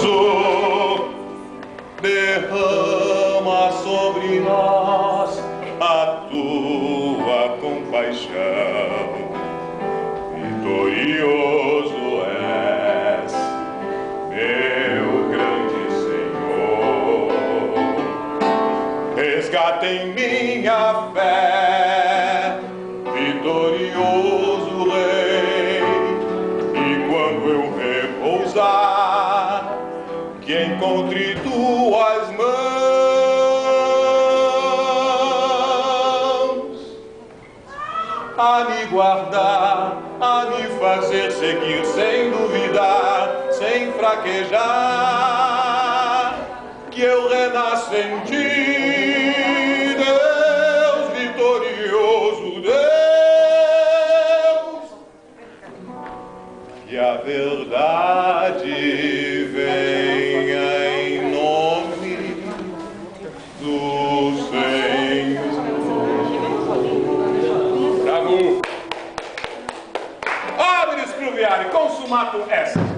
vitorioso, derrama sobre nós a tua compaixão. Vitorioso és, meu grande Senhor. Resgata em minha fé, vitorioso Rei. E quando eu repousar, que encontre tuas mãos a me guardar, a me fazer seguir sem duvidar, sem fraquejar, que eu renasça em ti, Deus vitorioso, Deus, que a verdade venha em nome do Senhor. Bravo! Obris pluviare consumatum est.